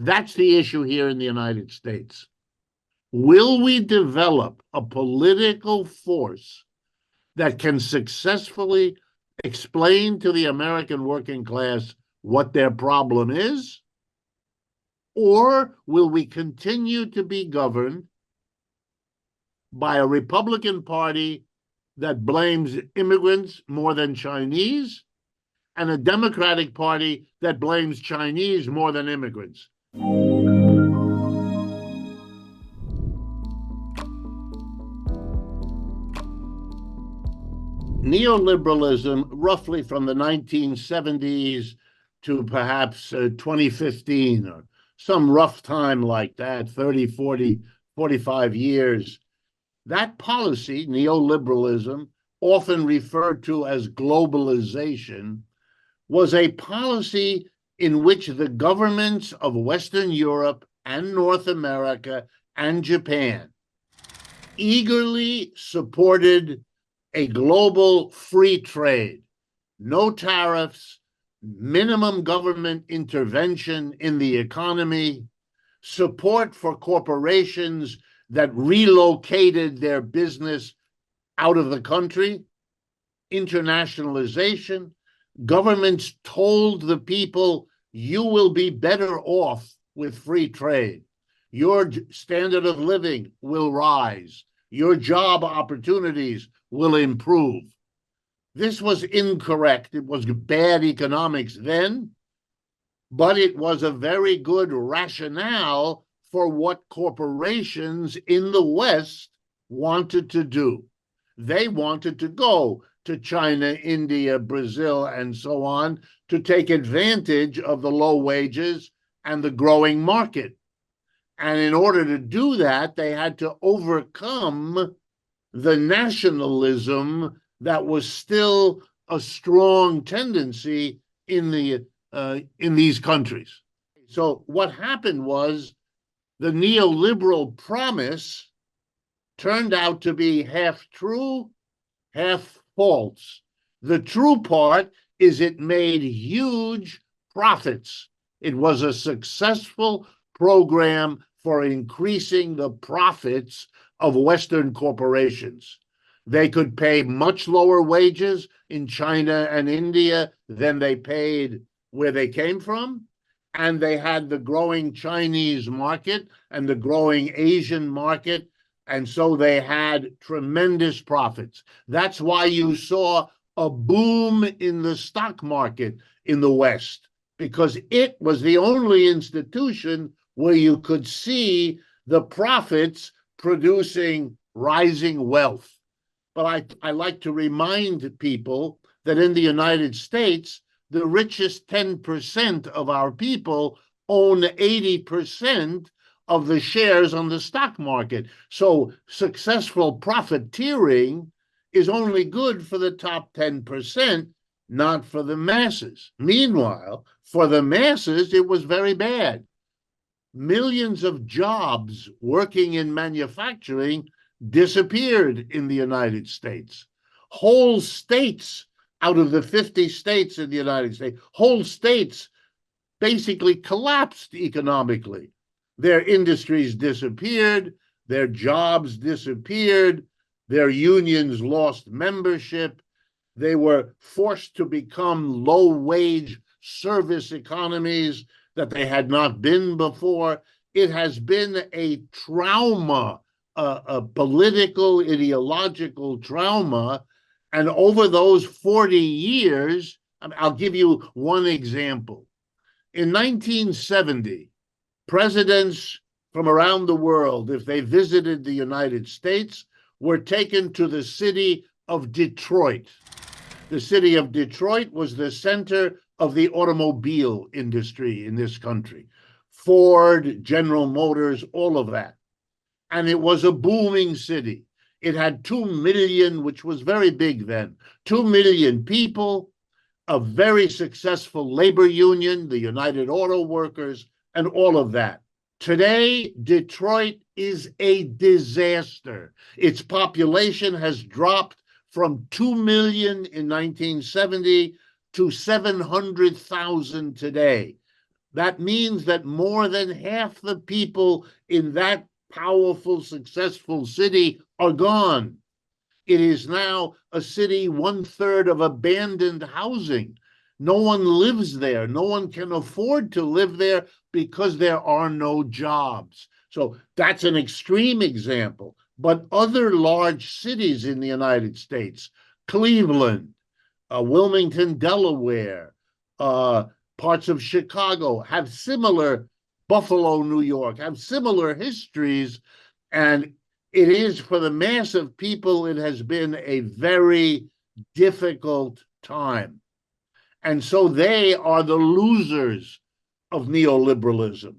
That's the issue here in the United States. Will we develop a political force that can successfully explain to the American working class what their problem is? Or will we continue to be governed by a Republican Party that blames immigrants more than Chinese, and a Democratic Party that blames Chinese more than immigrants? Neoliberalism, roughly from the 1970s to perhaps 2015, or some rough time like that, 30, 40, 45 years, that policy, neoliberalism, often referred to as globalization, was a policy in which the governments of Western Europe and North America and Japan eagerly supported a global free trade, no tariffs, minimum government intervention in the economy, support for corporations that relocated their business out of the country, internationalization. Governments told the people, you will be better off with free trade. Your standard of living will rise. Your job opportunities will improve. This was incorrect. It was bad economics then, but it was a very good rationale for what corporations in the West wanted to do. They wanted to go to China, India, Brazil, and so on to take advantage of the low wages and the growing market. And in order to do that, they had to overcome the nationalism that was still a strong tendency in these countries. So what happened was the neoliberal promise turned out to be half true, half false. The true part is it made huge profits. It was a successful program for increasing the profits of Western corporations. They could pay much lower wages in China and India than they paid where they came from. And they had the growing Chinese market and the growing Asian market. And so they had tremendous profits. That's why you saw a boom in the stock market in the West, because it was the only institution where you could see the profits producing rising wealth. But I like to remind people that in the United States, the richest 10% of our people own 80% of the shares on the stock market. So successful profiteering is only good for the top 10%, not for the masses. Meanwhile, for the masses, it was very bad. Millions of jobs working in manufacturing disappeared in the United States. Whole states out of the 50 states in the United States, whole states basically collapsed economically. Their industries disappeared, their jobs disappeared, their unions lost membership, they were forced to become low-wage service economies that they had not been before. It has been a trauma, a political, ideological trauma. And over those 40 years, I'll give you one example. In 1970, presidents from around the world, if they visited the United States, were taken to the city of Detroit. The city of Detroit was the center of the automobile industry in this country. Ford, General Motors, all of that. And it was a booming city. It had 2 million, which was very big then, 2 million people, a very successful labor union, the United Auto Workers, and all of that. Today, Detroit is a disaster. Its population has dropped from 2 million in 1970 to 700,000 today. That means that more than half the people in that powerful, successful city are gone. It is now a city 1/3 of abandoned housing. No one lives there. No one can afford to live there because there are no jobs. So that's an extreme example. But other large cities in the United States, Cleveland, Wilmington, Delaware, parts of Chicago have similar, Buffalo, New York, have similar histories. And it is, for the mass of people, it has been a very difficult time. And so they are the losers of neoliberalism,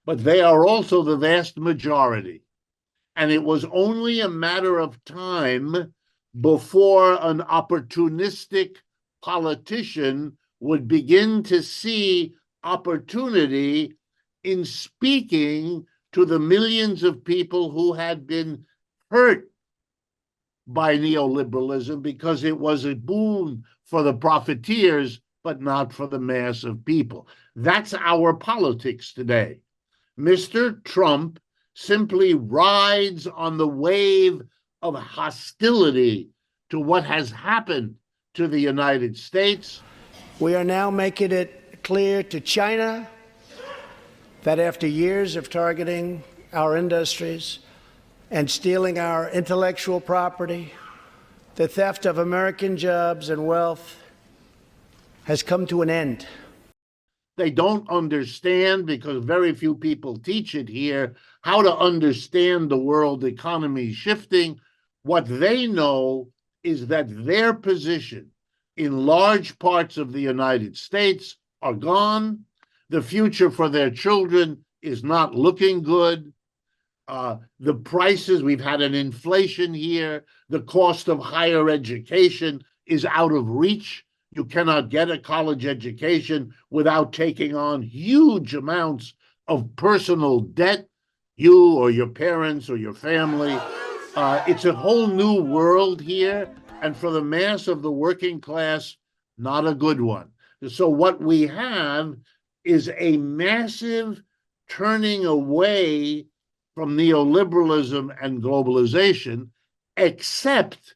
but they are also the vast majority. And it was only a matter of time before an opportunistic politician would begin to see opportunity in speaking to the millions of people who had been hurt by neoliberalism because it was a boon for the profiteers, but not for the mass of people. That's our politics today. Mr. Trump simply rides on the wave of hostility to what has happened to the United States. We are now making it clear to China that after years of targeting our industries and stealing our intellectual property, the theft of American jobs and wealth has come to an end. They don't understand, because very few people teach it here, how to understand the world economy shifting. What they know is that their position in large parts of the United States are gone. The future for their children is not looking good. The prices, we've had an inflation here. The cost of higher education is out of reach. You cannot get a college education without taking on huge amounts of personal debt, you or your parents or your family. It's a whole new world here. And for the mass of the working class, not a good one. So what we have is a massive turning away from neoliberalism and globalization, except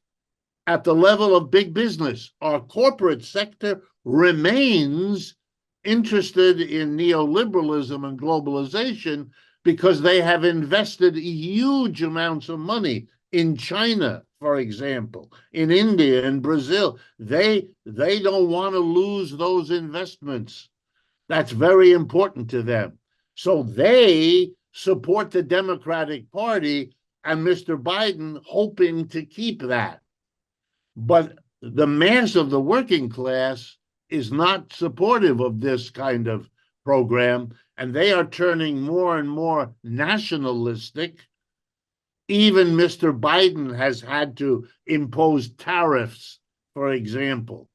at the level of big business. Our corporate sector remains interested in neoliberalism and globalization because they have invested huge amounts of money in China, for example, in India and Brazil. They don't want to lose those investments. That's very important to them. So they support the Democratic Party and Mr. Biden, hoping to keep that. But the mass of the working class is not supportive of this kind of program, and they are turning more and more nationalistic. Even Mr. Biden has had to impose tariffs, for example.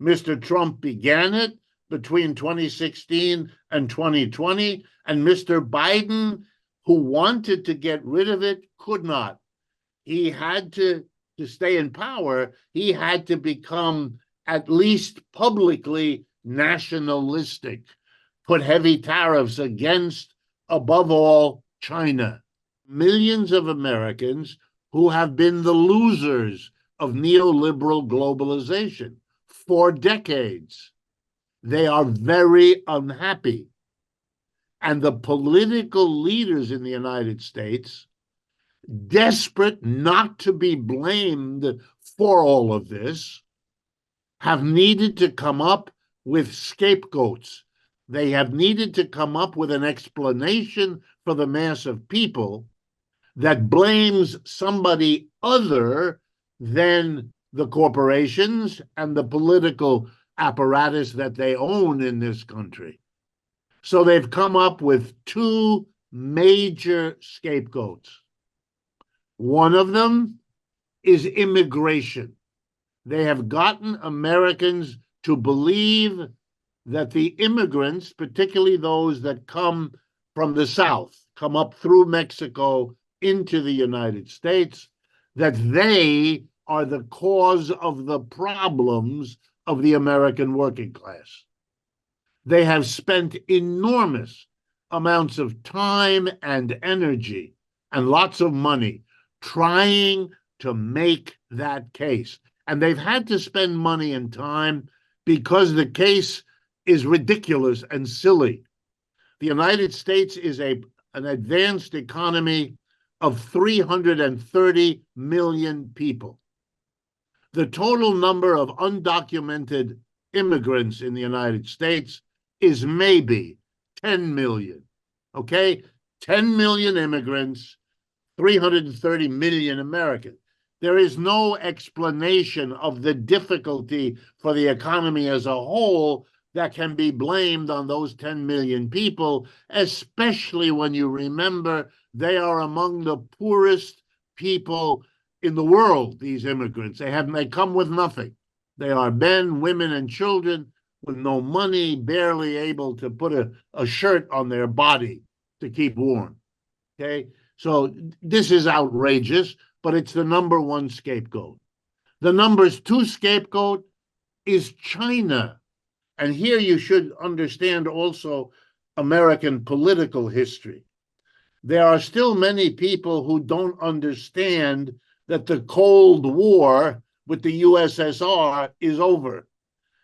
Mr. Trump began it between 2016 and 2020, and Mr. Biden, who wanted to get rid of it, could not. He had to stay in power, he had to become at least publicly nationalistic, put heavy tariffs against, above all, China. Millions of Americans who have been the losers of neoliberal globalization for decades. They are very unhappy. And the political leaders in the United States, desperate not to be blamed for all of this, have needed to come up with scapegoats. They have needed to come up with an explanation for the mass of people that blames somebody other than the corporations and the political apparatus that they own in this country. So they've come up with two major scapegoats. One of them is immigration. They have gotten Americans to believe that the immigrants, particularly those that come from the South, come up through Mexico into the United States, that they are the cause of the problems of the American working class. They have spent enormous amounts of time and energy and lots of money trying to make that case. And they've had to spend money and time because the case is ridiculous and silly. The United States is an advanced economy of 330 million people. The total number of undocumented immigrants in the United States is maybe 10 million, okay? 10 million immigrants, 330 million Americans. There is no explanation of the difficulty for the economy as a whole that can be blamed on those 10 million people, especially when you remember they are among the poorest people in the world, these immigrants. They come with nothing. They are men, women, and children with no money, barely able to put a shirt on their body to keep warm, okay? So this is outrageous, but it's the number one scapegoat. The number two scapegoat is China. And here you should understand also American political history. There are still many people who don't understand that the Cold War with the USSR is over.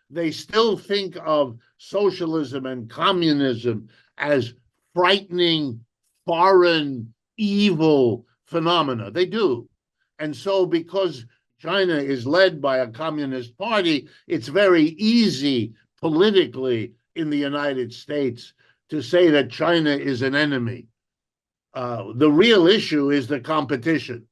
They still think of socialism and communism as frightening, foreign, evil phenomena. They do. And so because China is led by a communist party, it's very easy politically in the United States to say that China is an enemy. The real issue is the competition.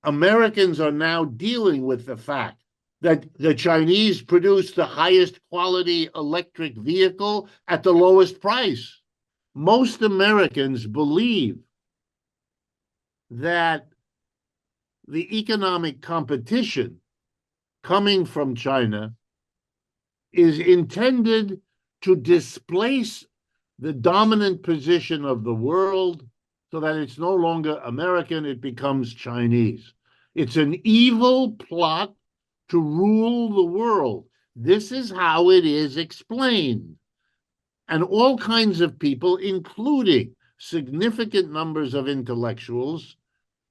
Americans are now dealing with the fact that the Chinese produce the highest quality electric vehicle at the lowest price. Most Americans believe that the economic competition coming from China is intended to displace the dominant position of the world so that it's no longer American, it becomes Chinese. It's an evil plot to rule the world. This is how it is explained. And all kinds of people, including significant numbers of intellectuals,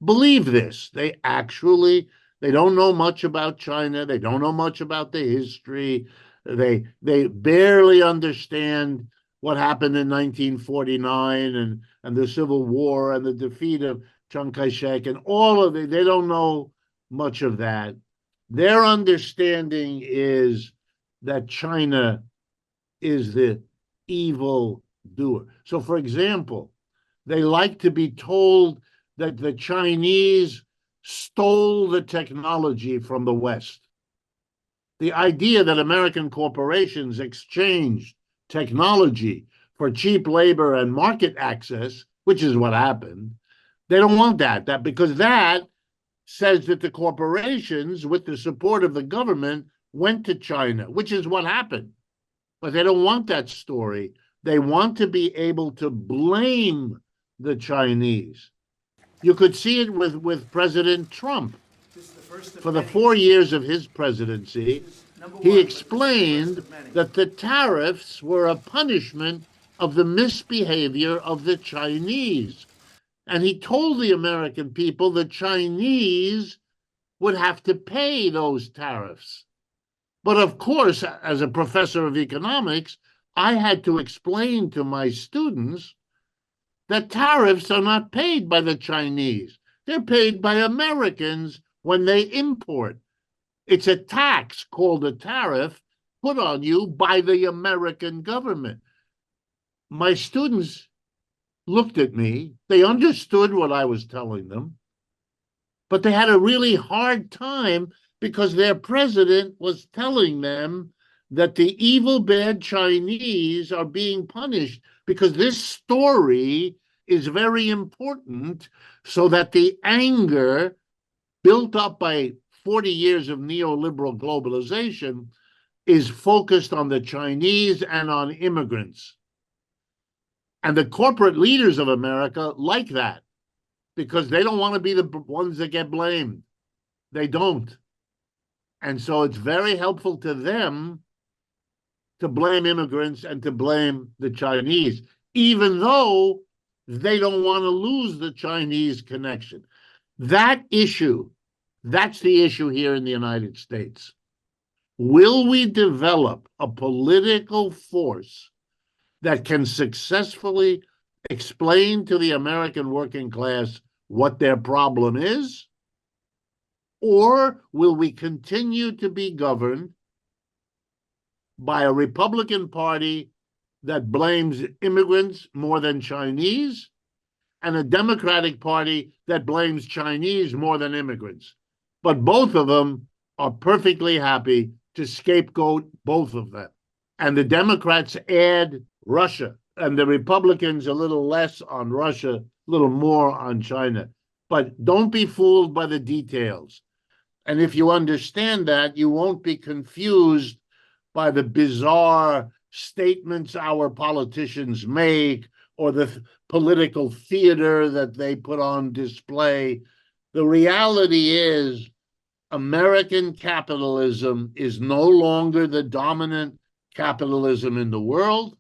believe this. They don't know much about China. They don't know much about the history. They barely understand what happened in 1949 and the Civil War and the defeat of Chiang Kai-shek and all of it. They don't know much of that. Their understanding is that China is the evil doer. So, for example, they like to be told that the Chinese stole the technology from the West. The idea that American corporations exchanged technology for cheap labor and market access, which is what happened, they don't want that because that says that the corporations, with the support of the government, went to China, which is what happened. But they don't want that story. They want to be able to blame the Chinese. You could see it with President Trump. For the 4 years of his presidency, he explained that the tariffs were a punishment of the misbehavior of the Chinese. And he told the American people the Chinese would have to pay those tariffs. But of course, as a professor of economics, I had to explain to my students that tariffs are not paid by the Chinese. They're paid by Americans when they import. It's a tax called a tariff put on you by the American government. My students looked at me. They understood what I was telling them, but they had a really hard time because their president was telling them that the evil, bad Chinese are being punished because this story is very important so that the anger built up by 40 years of neoliberal globalization is focused on the Chinese and on immigrants. And the corporate leaders of America like that because they don't want to be the ones that get blamed. They don't. And so it's very helpful to them to blame immigrants and to blame the Chinese, even though they don't want to lose the Chinese connection. That issue, that's the issue here in the United States. Will we develop a political force that can successfully explain to the American working class what their problem is? Or will we continue to be governed by a Republican Party that blames immigrants more than Chinese, and a Democratic Party that blames Chinese more than immigrants? But both of them are perfectly happy to scapegoat both of them. And the Democrats add Russia, and the Republicans a little less on Russia, a little more on China. But don't be fooled by the details. And if you understand that, you won't be confused by the bizarre statements our politicians make or the political theater that they put on display. The reality is American capitalism is no longer the dominant capitalism in the world.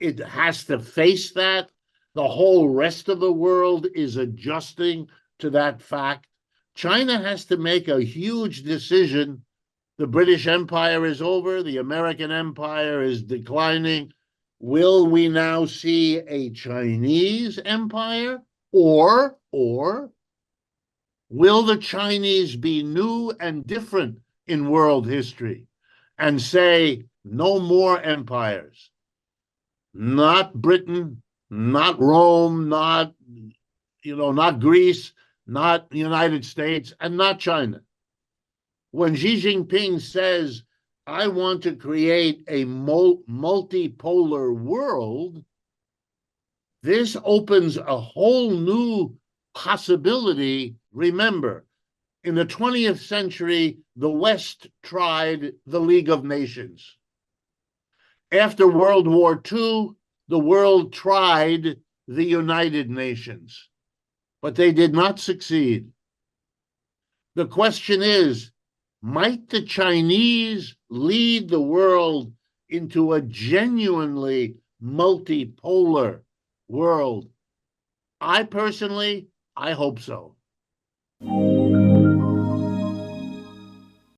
It has to face that. The whole rest of the world is adjusting to that fact. China has to make a huge decision. The British Empire is over. The American Empire is declining. Will we now see a Chinese empire? Or will the Chinese be new and different in world history and say no more empires? Not Britain, not Rome, not Greece, not the United States, and not China. When Xi Jinping says, I want to create a multipolar world, this opens a whole new possibility. Remember, in the 20th century, the West tried the League of Nations. After World War II, the world tried the United Nations, but they did not succeed. The question is, might the Chinese lead the world into a genuinely multipolar world? I personally, I hope so.